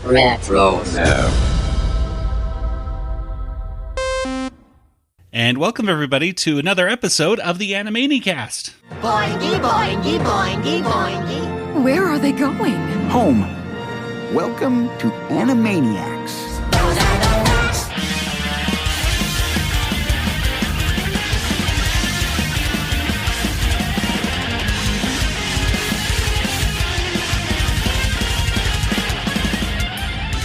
Retro. And welcome everybody to another episode of the Animanicast. Boingy, boingy, boingy, boingy. Where are they going? Home. Welcome to Animaniacs.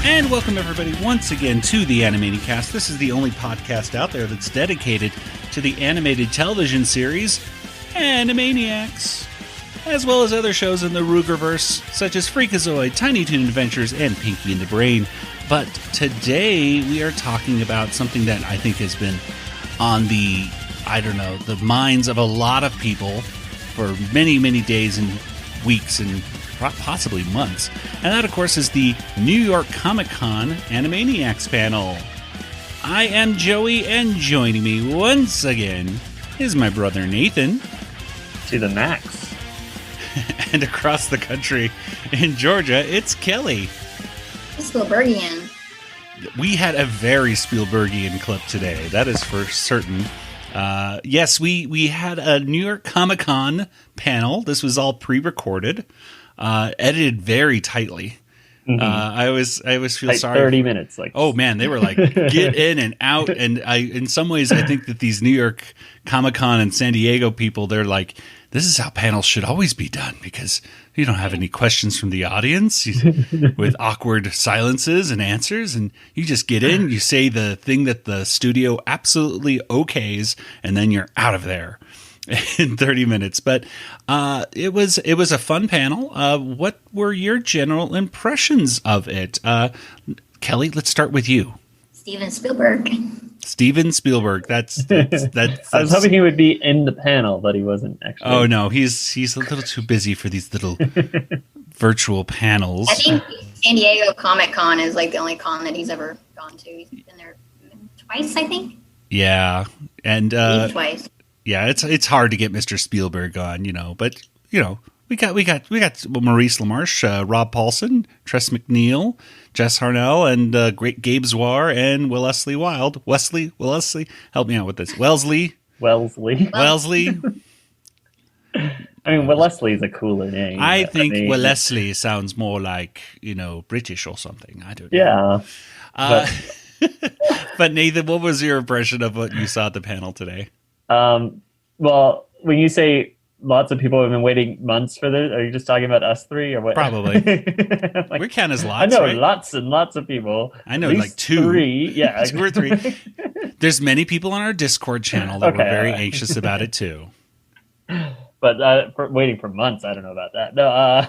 And welcome everybody once again to the Animanicast. This is the only podcast out there that's dedicated to the animated television series Animaniacs, as well as other shows in the Rugerverse, such as Freakazoid, Tiny Toon Adventures, and Pinky and the Brain. But today we are talking about something that I think has been on the minds of a lot of people for many, many days and weeks and possibly months. And that, of course, is the New York Comic-Con Animaniacs panel. I am Joey, and joining me once again is my brother Nathan. To the max. And across the country in Georgia, it's Kelly. Spielbergian. We had a very Spielbergian clip today, that is for certain. Yes, we had a New York Comic-Con panel. This was all pre-recorded. Edited very tightly. Mm-hmm. I always feel like sorry. 30 minutes. Oh man, they were like get in and out. And in some ways, I think that these New York Comic-Con and San Diego people, they're like, this is how panels should always be done because you don't have any questions from the audience with awkward silences and answers, and you just get in, you say the thing that the studio absolutely okays, and then you're out of there in 30 minutes. But it was a fun panel. What were your general impressions of it? Kelly, let's start with you. Steven Spielberg. Steven Spielberg. That's I was hoping he would be in the panel, but he wasn't actually. Oh no, he's a little too busy for these little virtual panels. I think San Diego Comic-Con is like the only con that he's ever gone to. He's been there twice, I think. Yeah, and twice. Yeah, it's hard to get Mr. Spielberg on, but we got Maurice, LaMarche, Rob Paulsen, Tress, MacNeille, Jess Harnell, and great Gabe Swarr and Wellesley Wild. Wellesley, help me out with this. Wellesley. I mean, Wellesley is a cooler name. I think Wellesley sounds more like British or something. I don't know. Yeah. But Nathan, what was your impression of what you saw at the panel today? Well, when you say lots of people have been waiting months for this, are you just talking about us three or what? Probably. Like, we count as lots. I know right? lots and lots of people. I know like two. Three. Yeah. 2 or 3. There's many people on our Discord channel that were very anxious about it too. But waiting for months, I don't know about that. No,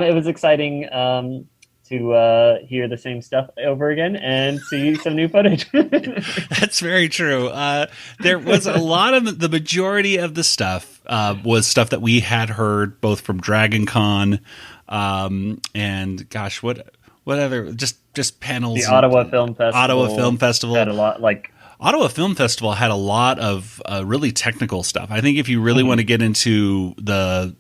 it was exciting to hear the same stuff over again and see some new footage. That's very true. There was a lot of the majority of the stuff was stuff that we had heard both from Dragon Con and gosh, what other just panels. The Ottawa Film Festival. Had a lot like. Ottawa Film Festival had a lot of really technical stuff. I think if you really want to get into the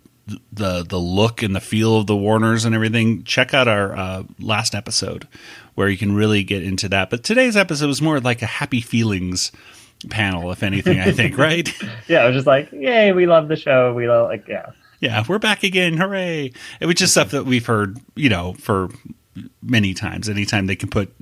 look and the feel of the Warners and everything, check out our last episode where you can really get into that. But today's episode was more like a happy feelings panel, if anything, I think, right? Yeah, I was just like, yay, we love the show. We love, Yeah, we're back again. Hooray. It was just stuff that we've heard, for many times. Anytime they can put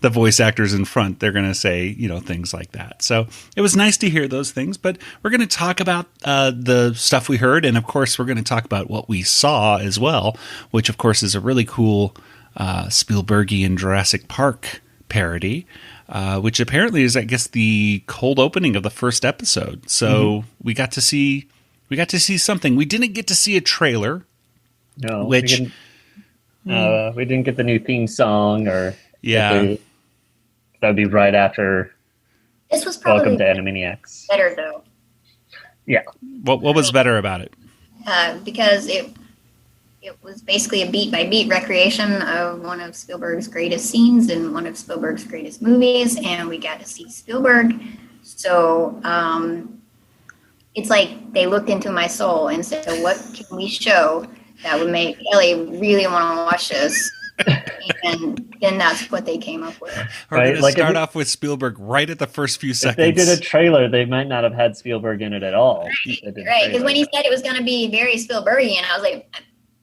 the voice actors in front, they're going to say, things like that. So it was nice to hear those things, but we're going to talk about the stuff we heard. And of course, we're going to talk about what we saw as well, which of course is a really cool Spielbergian Jurassic Park parody, which apparently is, I guess, the cold opening of the first episode. So we got to see something. We didn't get to see a trailer. No, we didn't get the new theme song or. Yeah, that would be right after. This was probably Welcome to Animaniacs. Better though. Yeah. What was better about it? Because it was basically a beat by beat recreation of one of Spielberg's greatest scenes in one of Spielberg's greatest movies, and we got to see Spielberg. So it's like they looked into my soul and said, "What can we show that would make Ellie really want to watch this. And then that's what they came up with. We're going to start off with Spielberg right at the first few seconds. If they did a trailer, they might not have had Spielberg in it at all. Right, because when he said it was going to be very Spielbergian, I was like,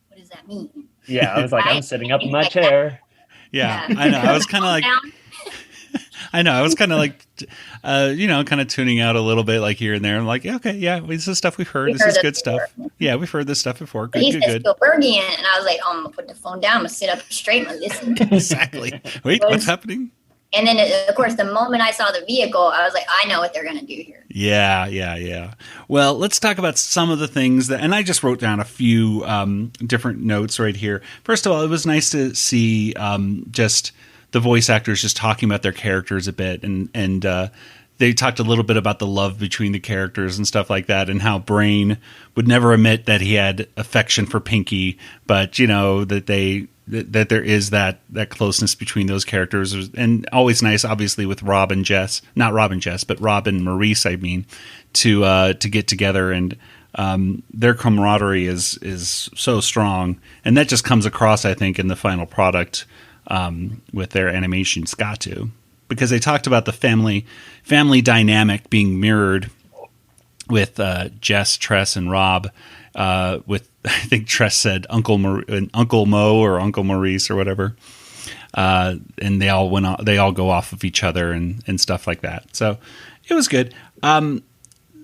what does that mean? Yeah, I was like, I'm sitting up in my chair. Yeah, I know. I was kind of like... I know. I was kind of like, kind of tuning out a little bit, like here and there. I'm like, okay, yeah, this is stuff we've heard. This is good stuff. Yeah, we've heard this stuff before. Good, he good, said Spielbergian, and I was like, I'm gonna put the phone down. I'm gonna sit up straight and listen. Exactly. Wait, what's happening? And then, of course, the moment I saw the vehicle, I was like, I know what they're gonna do here. Yeah. Well, let's talk about some of the things that, and I just wrote down a few different notes right here. First of all, it was nice to see just the voice actors just talking about their characters a bit, and they talked a little bit about the love between the characters and stuff like that, and how Brain would never admit that he had affection for Pinky, but that there is that closeness between those characters, and always nice, obviously, with Rob and Jess, not Rob and Jess, but Rob and Maurice, I mean, to get together, and their camaraderie is so strong, and that just comes across, I think, in the final product. With their animation's got to, because they talked about the family dynamic being mirrored with Jess, Tress, and Rob. With I think Tress said Uncle Mo or Uncle Maurice or whatever, and they all go off of each other and stuff like that. So it was good.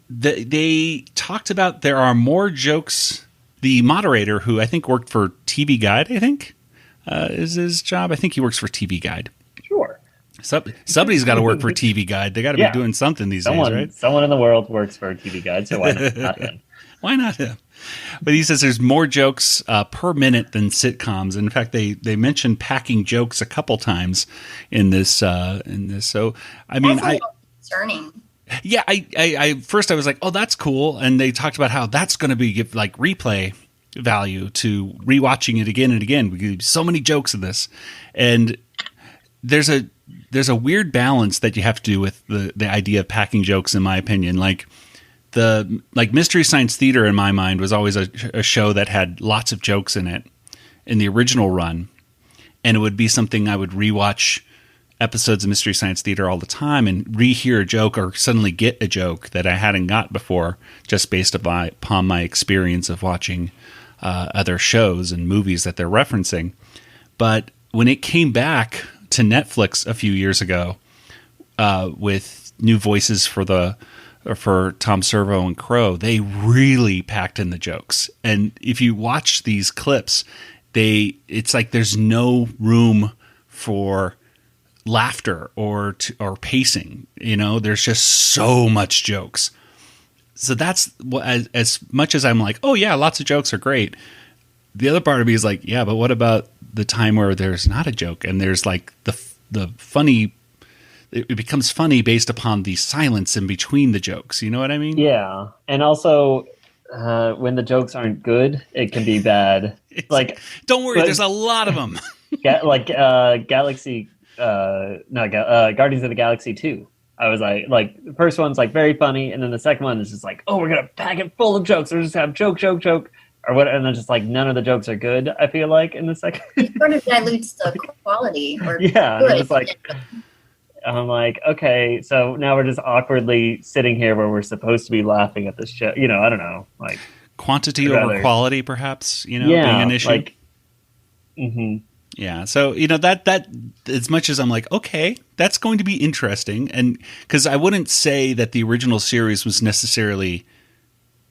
They talked about there are more jokes. The moderator, who I think worked for TV Guide, I think. Is his job. I think he works for TV Guide. Sure. Somebody's got to work for TV Guide. They got to be doing something these days, right? Someone in the world works for TV Guide, so why not him? Why not him? But he says there's more jokes per minute than sitcoms. In fact, they mentioned packing jokes a couple times in this. So I mean, that's concerning. Yeah, I first I was like, oh, that's cool, and they talked about how that's going to be like replay value to rewatching it again and again. We get so many jokes in this, and there's a weird balance that you have to do with the idea of packing jokes, in my opinion. Like Mystery Science Theater in my mind was always a show that had lots of jokes in it in the original run, and it would be something I would rewatch episodes of Mystery Science Theater all the time and rehear a joke or suddenly get a joke that I hadn't got before, just based upon my experience of watching other shows and movies that they're referencing. But when it came back to Netflix a few years ago with new voices for Tom Servo and Crow, they really packed in the jokes. And if you watch these clips, it's like there's no room for laughter or pacing. There's just so much jokes. So that's as much as I'm like, oh yeah, lots of jokes are great. The other part of me is like, yeah, but what about the time where there's not a joke and there's like the funny? It becomes funny based upon the silence in between the jokes. You know what I mean? Yeah, and also when the jokes aren't good, it can be bad. Like, don't worry, there's a lot of them. Guardians of the Galaxy 2. I was like the first one's like very funny, and then the second one is just like, oh, we're gonna pack it full of jokes. We're just have joke, or what? And then just like none of the jokes are good. I feel like in the second, it sort of dilutes the quality. It's like I'm like, okay, so now we're just awkwardly sitting here where we're supposed to be laughing at this show. I don't know, like quantity over quality, perhaps. Being an issue. Like, mm-hmm. Yeah, so that as much as I'm like, okay, that's going to be interesting, and because I wouldn't say that the original series was necessarily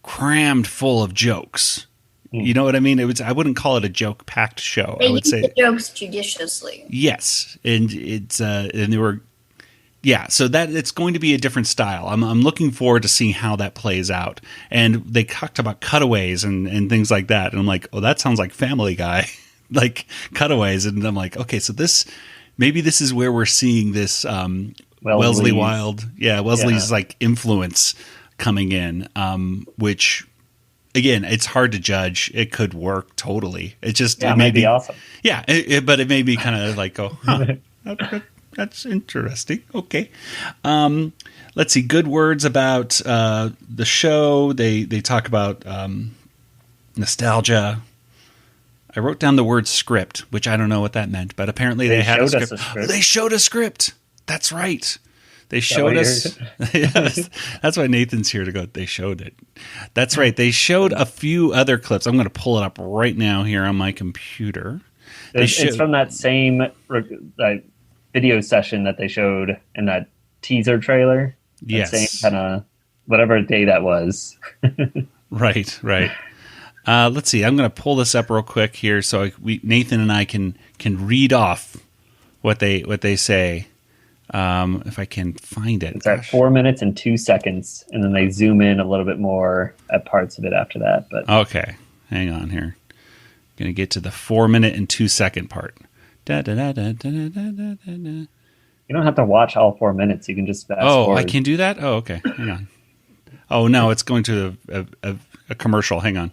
crammed full of jokes. You know what I mean? I wouldn't call it a joke-packed show. They I would say the jokes judiciously. Yes, and it's and they were, yeah. So that it's going to be a different style. I'm looking forward to seeing how that plays out. And they talked about cutaways and things like that, and I'm like, oh, that sounds like Family Guy. Like cutaways, and I'm like, okay, so maybe this is where we're seeing this Wellesley Wild, Wesley's like influence coming in, which again, it's hard to judge. It could work totally. It just it may be awesome. Yeah, but it made me kind of like go, that's interesting. Okay, let's see. Good words about the show. They talk about nostalgia. I wrote down the word script, which I don't know what that meant, but apparently they had a script. They showed a script. That's right. They showed us. Yes, that's why Nathan's here to go. They showed it. That's right. They showed a few other clips. I'm going to pull it up right now here on my computer. It's from that same video session that they showed in that teaser trailer. Yes. Same kind of whatever day that was. Right. Let's see. I'm going to pull this up real quick here so Nathan and I can read off what they say. If I can find it. It's at 4 minutes and 2 seconds, and then they zoom in a little bit more at parts of it after that. But okay, hang on here. Going to get to the 4 minute and 2 second part. You don't have to watch all 4 minutes. You can just fast forward. I can do that? Oh, okay. Hang on. Oh, no, it's going to a commercial. Hang on.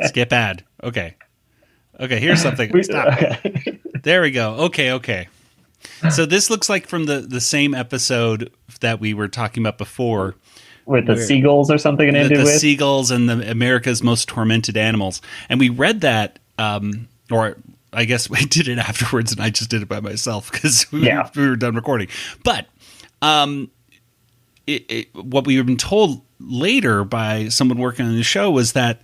Skip ad. Okay, here's something. Stop. Okay. There we go. Okay. So this looks like from the same episode that we were talking about before. With the seagulls or something it ended with? The seagulls and the America's Most Tormented Animals. And we read that, or I guess we did it afterwards and I just did it by myself because we were done recording. But what we have been told later by someone working on the show was that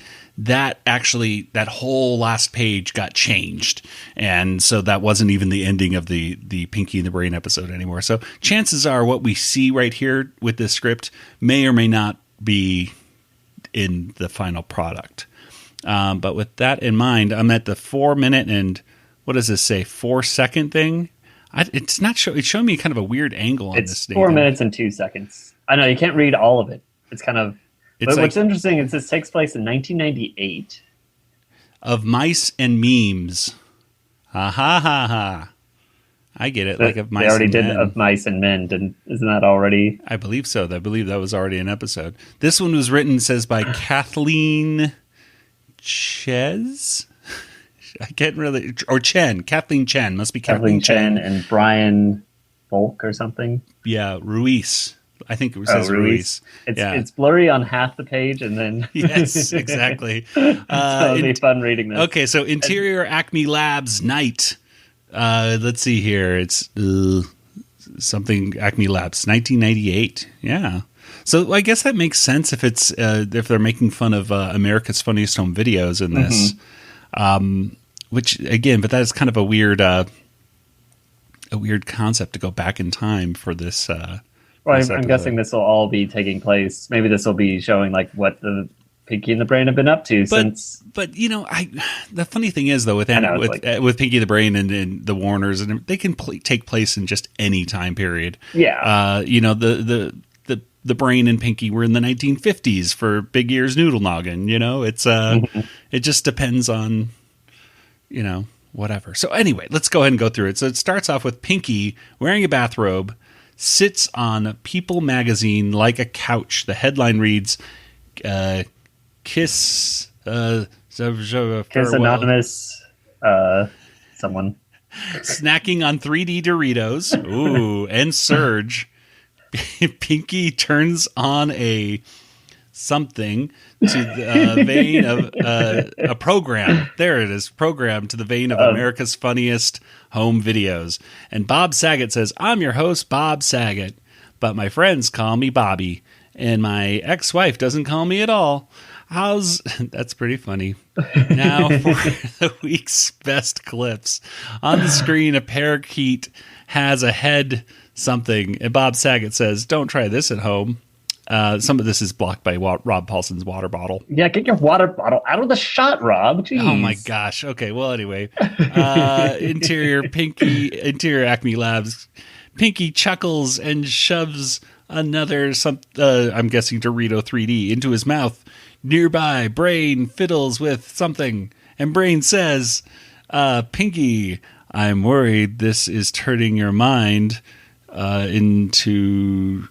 actually that whole last page got changed, and so that wasn't even the ending of the Pinky and the Brain episode anymore. So chances are what we see right here with this script may or may not be in the final product. But with that in mind, I'm at the 4 minute and what does this say, 4 second thing? It's not show. It's showing me kind of a weird angle on this. It's 4 minutes and 2 seconds. I know you can't read all of it. It's kind of. But what's interesting is this takes place in 1998. Of mice and memes. Ha ha ha ha. I get it. Like of mice. They already did Of Mice and Men, isn't that already? I believe so. I believe that was already an episode. This one was written, says, by Kathleen Ches. I can't really, or Chen. Kathleen Chen must be Kathleen Chen and Brian Volk or something. Yeah, Ruiz. I think it says Ruiz. It's blurry on half the page, and then yes, exactly. It'll be fun reading this. Okay, so Interior Acme Labs Night. Let's see here. It's something Acme Labs, 1998. Yeah. So I guess that makes sense if it's if they're making fun of America's Funniest Home Videos in this. Which again, but that is kind of a weird concept to go back in time for this. Well, I'm guessing this will all be taking place. Maybe this will be showing like what the Pinky and the Brain have been up to since. But you know, the funny thing is though with Pinky and the Brain and the Warners, and they can take place in just any time period. Yeah. You know, the Brain and Pinky were in the 1950s for Big Ear's Noodle Noggin. You know, it's it just depends on, you know, whatever. So anyway, let's go ahead and go through it. So it starts off with Pinky wearing a bathrobe, sits on People magazine like a couch. The headline reads, Kiss Anonymous someone. Snacking on 3D Doritos. Ooh, and Surge. Pinky turns on a something to the vein of a program. There it is, program to the vein of America's Funniest Home Videos. And Bob Saget says, I'm your host, Bob Saget, but my friends call me Bobby, and my ex-wife doesn't call me at all. That's pretty funny. Now for the week's best clips. On the screen, a parakeet has a head something, and Bob Saget says, don't try this at home. Some of this is blocked by Rob Paulsen's water bottle. Yeah, get your water bottle out of the shot, Rob. Jeez. Oh my gosh. Okay, well anyway. Interior Acme Labs. Pinky chuckles and shoves another I'm guessing Dorito 3D into his mouth. Nearby, Brain fiddles with something, and Brain says, Pinky, I'm worried this is turning your mind into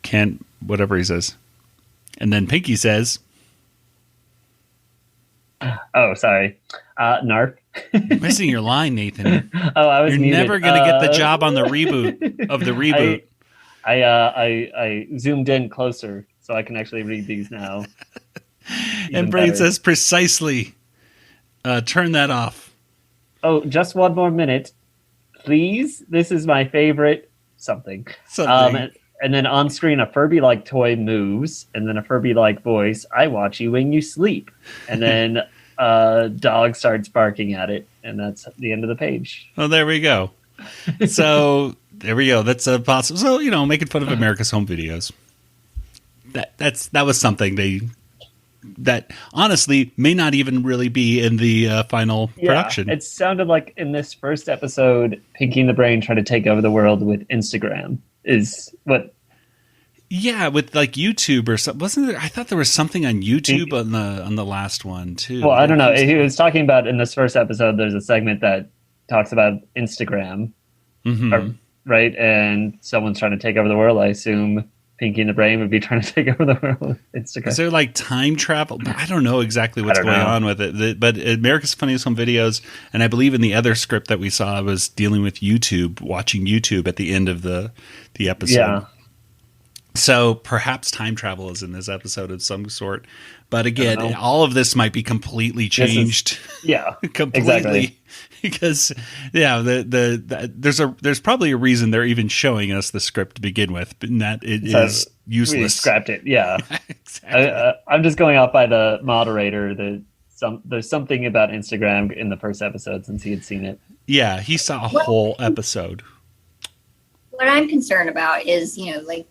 can't whatever he says. And then Pinky says, oh, sorry. Narf. You're missing your line, Nathan. You're muted. Never going to get the job on the reboot of the reboot. I zoomed in closer so I can actually read these now. And Brain says, precisely. Turn that off. Oh, just one more minute, please. This is my favorite something. And then on screen, a Furby-like toy moves, and then a Furby-like voice, I watch you when you sleep. And then a dog starts barking at it, and that's the end of the page. Oh, there we go. So, there we go. That's a possible. So, making fun of America's Home Videos. That was something that honestly may not even really be in the final production. It sounded like in this first episode, Pinky and the Brain try to take over the world with Instagram. Is what? Yeah, with like YouTube or something. Wasn't there? I thought there was something on YouTube on the last one too. Well, I don't know. He was talking about in this first episode. There's a segment that talks about Instagram, right? And someone's trying to take over the world. I assume Pinky and the Brain would be trying to take over the world with Instagram. Is there like time travel? I don't know exactly what's going on with it. But America's Funniest Home Videos, and I believe in the other script that we saw was dealing with YouTube, watching YouTube at the end of the episode. Yeah. So perhaps time travel is in this episode of some sort. But again, all of this might be completely changed. Completely. Exactly. Because there's probably a reason they're even showing us the script to begin with, but that it is useless. We scrapped it. Yeah, exactly. I'm just going off by the moderator. There's something about Instagram in the first episode since he had seen it. Yeah, he saw a whole episode. What I'm concerned about is like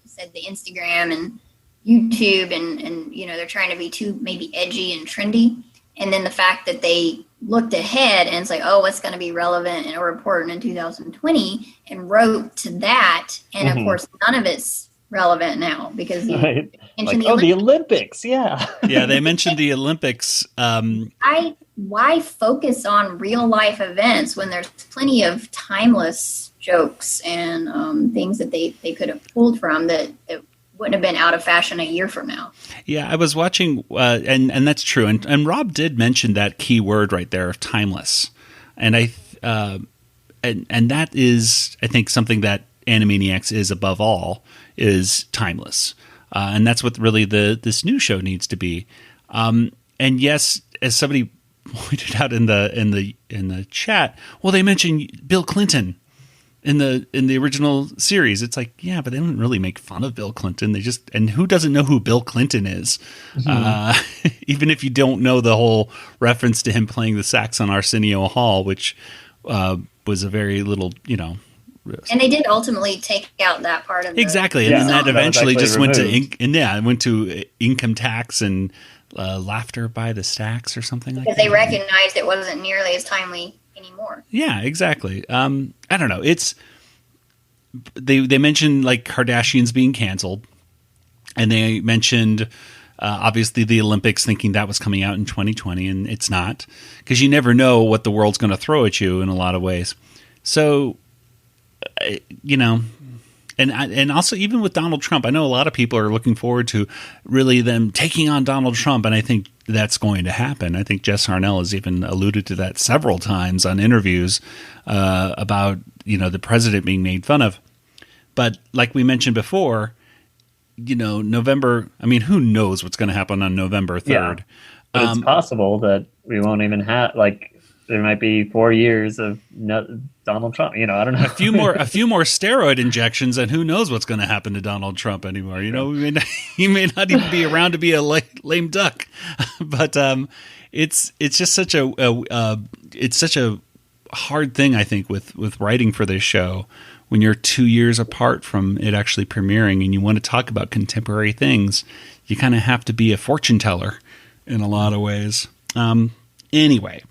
you said, the Instagram and YouTube and they're trying to be too maybe edgy and trendy, and then the fact that they looked ahead and it's like, oh, what's going to be relevant or important in 2020, and wrote to that, and of course none of it's relevant now because the Olympics. Yeah they mentioned the Olympics. Why focus on real life events when there's plenty of timeless jokes and things that they could have pulled from that wouldn't have been out of fashion a year from now. Yeah, I was watching, and that's true. And Rob did mention that key word right there of timeless, and and that is, I think, something that Animaniacs is above all is timeless, and that's what really this new show needs to be. And yes, as somebody pointed out in the chat, well, they mentioned Bill Clinton in the original series. It's like, yeah, but they don't really make fun of Bill Clinton. And who doesn't know who Bill Clinton is? Even if you don't know the whole reference to him playing the sax on Arsenio Hall, which was a very little, And they did ultimately take out that part of exactly, and then that eventually just went to income tax and laughter by the stacks or something like that. Because they recognized it wasn't nearly as timely anymore. Yeah, exactly. I don't know. It's they mentioned like Kardashians being canceled, and they mentioned obviously the Olympics, thinking that was coming out in 2020, and it's not, because you never know what the world's going to throw at you in a lot of ways. So, and also even with Donald Trump, I know a lot of people are looking forward to really them taking on Donald Trump, and I think that's going to happen. I think Jess Harnell has even alluded to that several times on interviews about the president being made fun of. But like we mentioned before, November. I mean, who knows what's going to happen on November 3rd? Yeah, but it's possible that we won't even have there might be 4 years of Donald Trump. I don't know. a few more steroid injections, and who knows what's going to happen to Donald Trump anymore. He may not even be around to be a lame duck. But it's just such a hard thing, I think, with writing for this show when you're 2 years apart from it actually premiering, and you want to talk about contemporary things. You kind of have to be a fortune teller in a lot of ways. Anyway.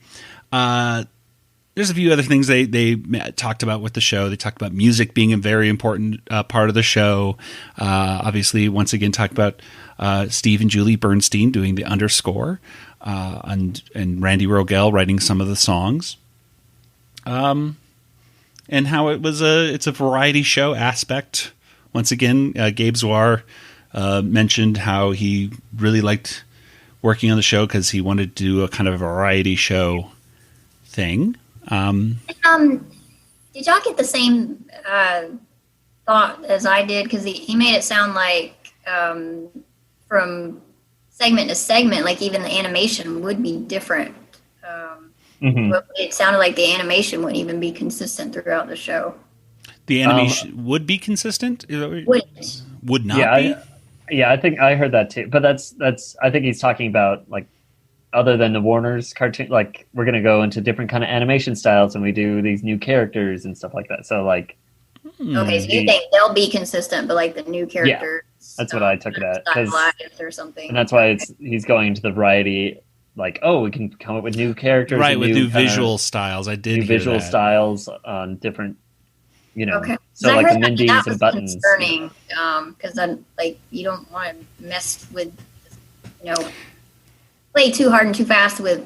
There's a few other things they talked about with the show. They talked about music being a very important part of the show. Obviously, once again, talked about Steve and Julie Bernstein doing the underscore, and Randy Rogel writing some of the songs. And how it's a variety show aspect. Once again, Gabe Swarr mentioned how he really liked working on the show because he wanted to do a kind of a variety show thing. Did y'all get the same thought as I did? Because he made it sound like from segment to segment, like even the animation would be different It sounded like the animation wouldn't even be consistent throughout the show. The animation would be consistent? Wouldn't. Would not be? I think I heard that too. But that's I think he's talking about, like, other than the Warner's cartoon, like, we're going to go into different kind of animation styles and we do these new characters and stuff like that. So, like... Okay, so you think they'll be consistent, but, like, the new characters... Yeah, that's what I took it at. Or something. And that's why he's going into the variety... Like, we can come up with new characters, right? With new visual styles. I did new hear visual that. styles on different, Okay. So like the Mindy's and Buttons. Concerning, because then, like, you don't want to mess with, play too hard and too fast with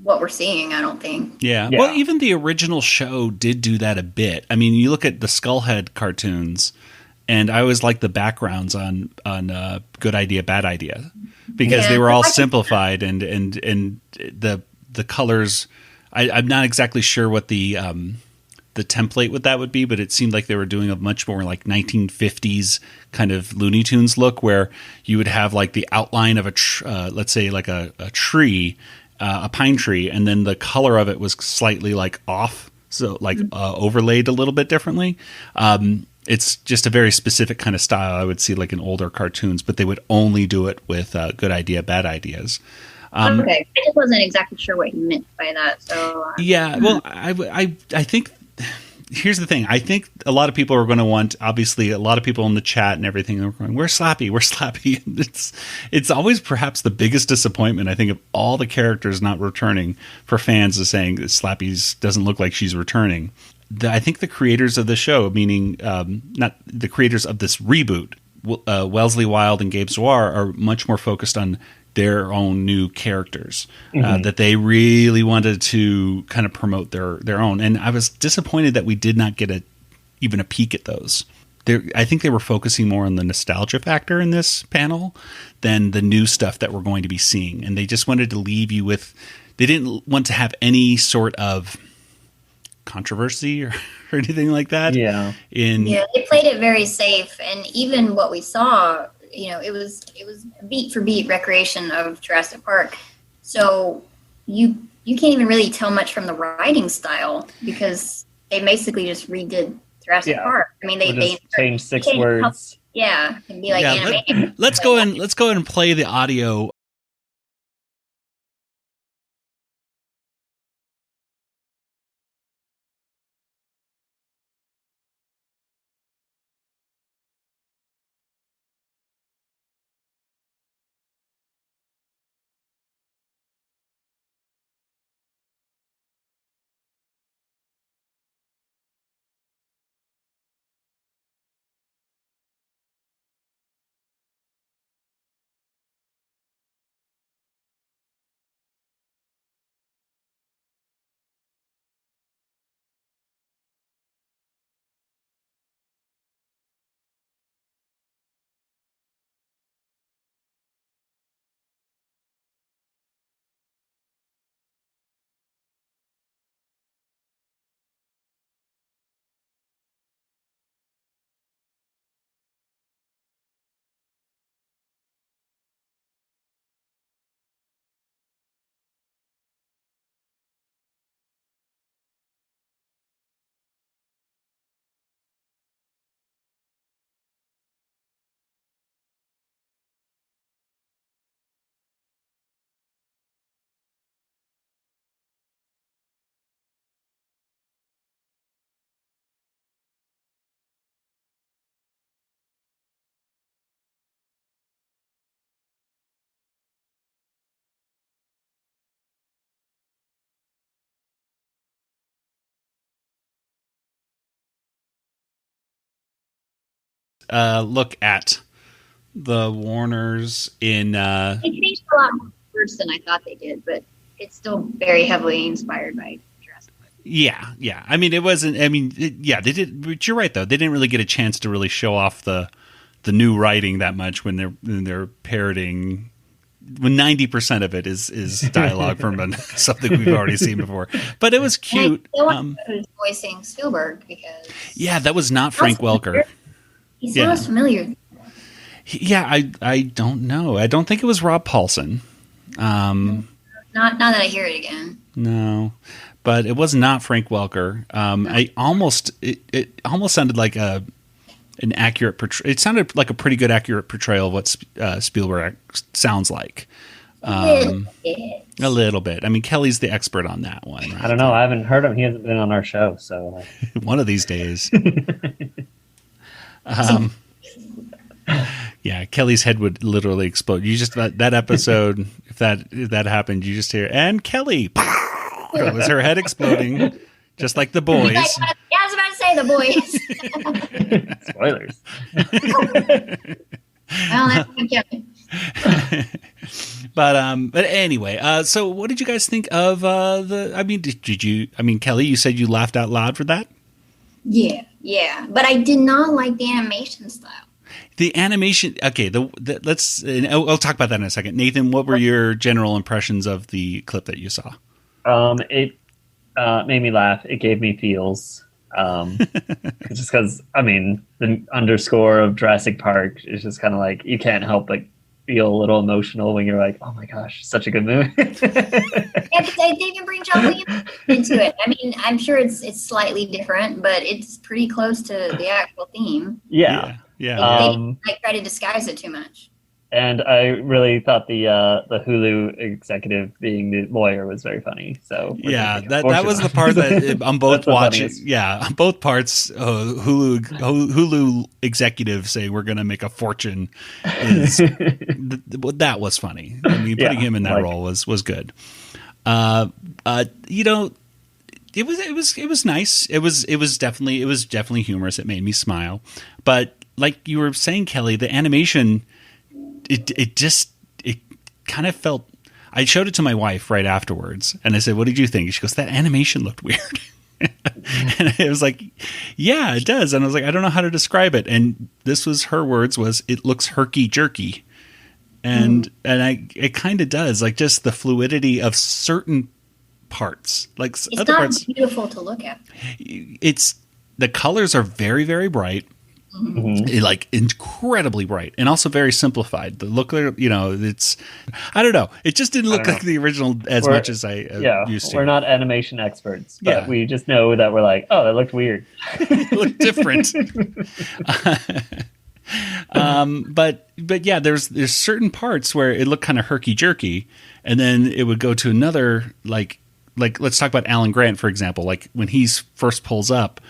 what we're seeing. I don't think. Yeah. Well, even the original show did do that a bit. I mean, you look at the Skullhead cartoons, and I always like the backgrounds on Good Idea, Bad Idea. Because they were all simplified and the colors. I'm not exactly sure what the template with that would be, but it seemed like they were doing a much more like 1950s kind of Looney Tunes look, where you would have like the outline of let's say like a tree, a pine tree, and then the color of it was slightly like off, so like overlaid a little bit differently. It's just a very specific kind of style I would see like in older cartoons, but they would only do it with Good Idea, Bad Ideas. Okay, I just wasn't exactly sure what he meant by that. So well, I think here's the thing. I think a lot of people are going to want, obviously, a lot of people in the chat and everything are going, "We're Slappy, we're Slappy." And it's always perhaps the biggest disappointment, I think, of all the characters not returning for fans, is saying that Slappy doesn't look like she's returning. I think the creators of the show, meaning not the creators of this reboot, Wellesley Wild and Gabe Swarr, are much more focused on their own new characters, that they really wanted to kind of promote their own. And I was disappointed that we did not get even a peek at those. I think they were focusing more on the nostalgia factor in this panel than the new stuff that we're going to be seeing. And they just wanted to leave you with, they didn't want to have any sort of controversy or anything like that. They played it very safe, and even what we saw, it was beat for beat recreation of Jurassic Park. So you can't even really tell much from the writing style, because they basically just redid Jurassic Park. I mean, they changed 6 words. And be like, let's go ahead and play the audio. Look at the Warners in. They changed a lot worse than I thought they did, but it's still very heavily inspired by Jurassic Park. Yeah. I mean, it wasn't. I mean, they did. But you're right, though. They didn't really get a chance to really show off the new writing that much when they're parroting. When 90% of it is dialogue from something we've already seen before, but it was cute. Who's voicing Spielberg? Because that was not Frank Welker. He sounds familiar. Yeah, I don't know. I don't think it was Rob Paulsen. Not that I hear it again. No, but it was not Frank Welker. It almost sounded like an accurate portrayal. It sounded like a pretty good accurate portrayal of what Spielberg sounds like. A little bit. I mean, Kelly's the expert on that one. Right? I don't know. I haven't heard him. He hasn't been on our show, so one of these days. Yeah, Kelly's head would literally explode. You just that episode, if that happened, you just hear and Kelly. It was her head exploding, just like the boys. Yeah, I was about to say the boys. Spoilers. Well, that's Kelly. But anyway, so what did you guys think of the? I mean, did you? I mean, Kelly, you said you laughed out loud for that. Yeah, but I did not like the animation style. The animation, okay. Let's. I'll talk about that in a second. Nathan, what were your general impressions of the clip that you saw? It made me laugh. It gave me feels. Just because, I mean, the underscore of Jurassic Park is just kind of like you can't help but feel a little emotional when you're like, oh my gosh, such a good movie. Yeah, but they can bring John Williams into it. I mean, I'm sure it's slightly different, but it's pretty close to the actual theme. Yeah. They try to disguise it too much. And I really thought the Hulu executive being the lawyer was very funny. So yeah, that was the part that on both watches. Yeah, on both parts, Hulu executives say we're going to make a fortune. That was funny. I mean, putting him in that role was good. You know, it was nice. It was definitely humorous. It made me smile. But like you were saying, Kelly, the animation. It kind of felt. I showed it to my wife right afterwards, and I said, "What did you think?" She goes, "That animation looked weird." And it was like, "Yeah, it does." And I was like, "I don't know how to describe it." And this was her words: "Was it looks herky jerky?" And it kind of does, like just the fluidity of certain parts, like it's other not parts. Beautiful to look at. It's the colors are very, very bright. Mm-hmm. Like incredibly bright and also very simplified. The look, you know, it's I don't know. It just didn't look like the original as much as I used to. We're not animation experts, but we just know that we're like, oh, that looked weird. It looked different. But yeah, there's certain parts where it looked kind of herky jerky, and then it would go to another like let's talk about Alan Grant for example. Like when he first pulls up,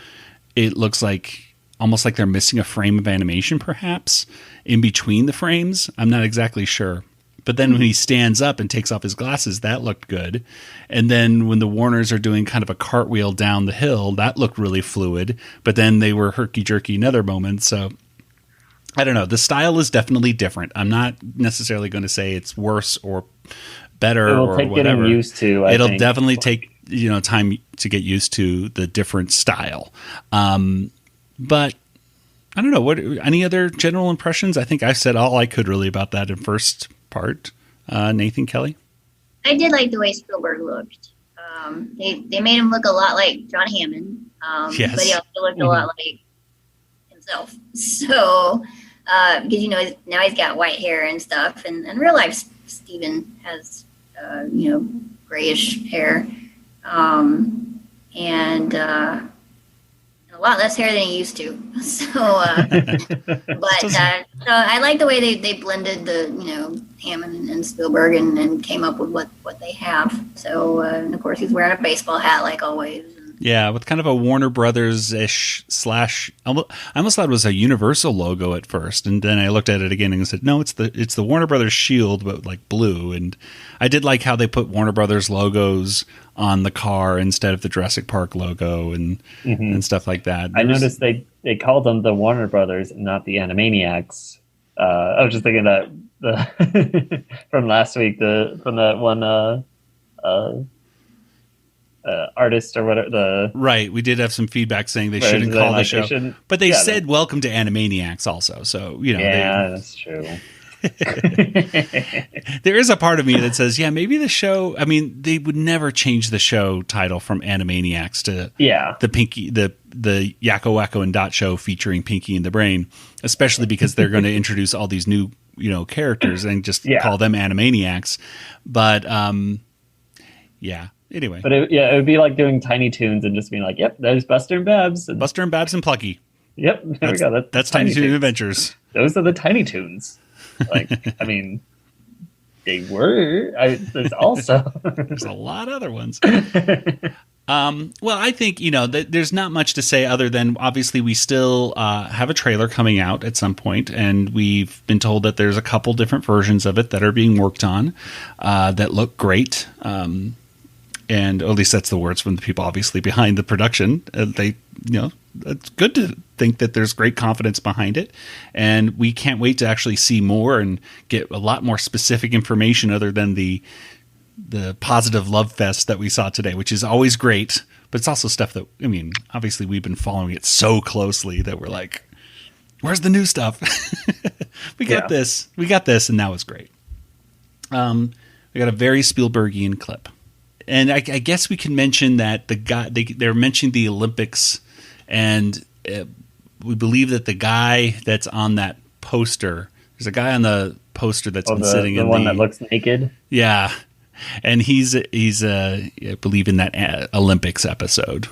it looks like. Almost like they're missing a frame of animation, perhaps, in between the frames. I'm not exactly sure. But then when he stands up and takes off his glasses, that looked good. And then when the Warners are doing kind of a cartwheel down the hill, that looked really fluid. But then they were herky-jerky in other moments. So, I don't know. The style is definitely different. I'm not necessarily going to say it's worse or better or whatever. It'll take getting used to, I think. Definitely take time to get used to the different style. But I don't know. What any other general impressions? I think I said all I could really about that in first part. Nathan, Kelly? I did like the way Spielberg looked. They made him look a lot like John Hammond, yes. But he also looked a lot like himself. So, because now he's got white hair and stuff, and in real life, Steven has grayish hair, and a lot less hair than he used to. So, so I like the way they blended the Hammond and Spielberg and came up with what they have. So, and of course, he's wearing a baseball hat like always. Yeah, with kind of a Warner Brothers-ish / I almost thought it was a Universal logo at first, and then I looked at it again and said, no, it's the Warner Brothers shield, but like blue. And I did like how they put Warner Brothers logos on the car instead of the Jurassic Park logo and stuff like that. I noticed they called them the Warner Brothers and not the Animaniacs. I was just thinking that from last week, from that one artist or whatever. Right, we did have some feedback saying they shouldn't call the show, but they said "Welcome to Animaniacs" also. So that's true. There is a part of me that says, yeah, maybe the show. I mean, they would never change the show title from Animaniacs to the Pinky, the Yakko Wacko and Dot show featuring Pinky and the Brain, especially because they're going to introduce all these new characters and just call them Animaniacs. But Yeah. Anyway. But it would be like doing Tiny Toons and just being like, yep, there's Buster and Babs. Buster and Babs and Plucky. Yep, there we go. That's Tiny Toon Adventures. Those are the Tiny Toons. Like, I mean, they were. There's also... There's a lot of other ones. Well, I think, there's not much to say other than obviously we still have a trailer coming out at some point, and we've been told that there's a couple different versions of it that are being worked on that look great. And at least that's the words from the people obviously behind the production. It's good to think that there's great confidence behind it. And we can't wait to actually see more and get a lot more specific information other than the positive love fest that we saw today, which is always great. But it's also stuff that, obviously we've been following it so closely that we're like, where's the new stuff? We got this. And that was great. We got a very Spielbergian clip. And I guess we can mention that the guy they're mentioning the Olympics, and we believe that the guy that's on that poster, there's a guy on the poster that's been sitting in the one that looks naked. Yeah, and he's I believe in that Olympics episode.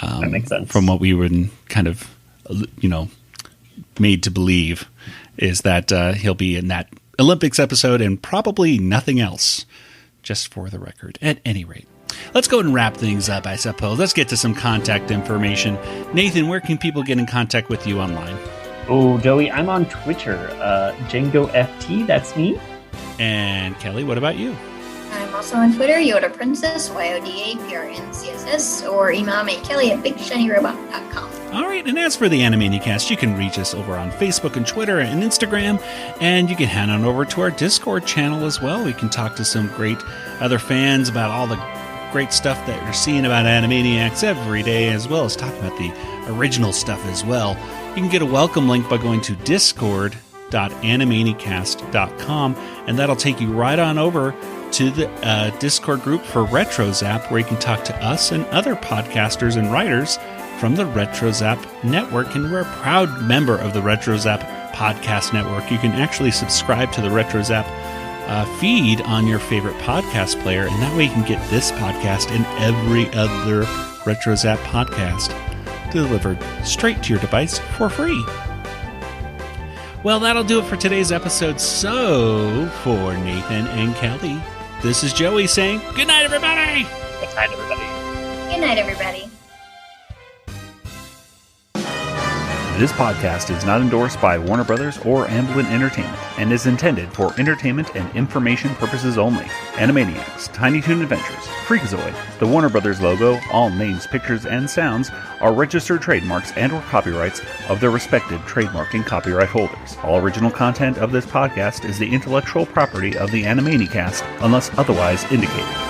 That makes sense. From what we were kind of made to believe is that he'll be in that Olympics episode and probably nothing else. Just for the record. At any rate, let's go ahead and wrap things up, I suppose. Let's get to some contact information. Nathan, where can people get in contact with you online? Oh, Joey, I'm on Twitter. JangoFT, that's me. And Kelly, what about you? I'm also on Twitter, Yoda Princess, YODAPRNCSS, or email me, Kelly at BigShinyRobot.com. All right, and as for the Animaniacast, you can reach us over on Facebook and Twitter and Instagram, and you can head on over to our Discord channel as well. We can talk to some great other fans about all the great stuff that you're seeing about Animaniacs every day, as well as talking about the original stuff as well. You can get a welcome link by going to discord.animanicast.com, and that'll take you right on over to the Discord group for RetroZap, where you can talk to us and other podcasters and writers from the RetroZap network, and we're a proud member of the RetroZap podcast network. You can actually subscribe to the RetroZap feed on your favorite podcast player, and that way you can get this podcast and every other RetroZap podcast delivered straight to your device for free. Well, that'll do it for today's episode. So, for Nathan and Kelly, this is Joey saying, good night, everybody! Good night, everybody. Good night, everybody. This podcast is not endorsed by Warner Brothers or Amblin Entertainment and is intended for entertainment and information purposes only. Animaniacs, Tiny Toon Adventures, Freakazoid, the Warner Brothers logo, all names, pictures, and sounds are registered trademarks and/or copyrights of their respective trademark and copyright holders. All original content of this podcast is the intellectual property of the Animanicast unless otherwise indicated.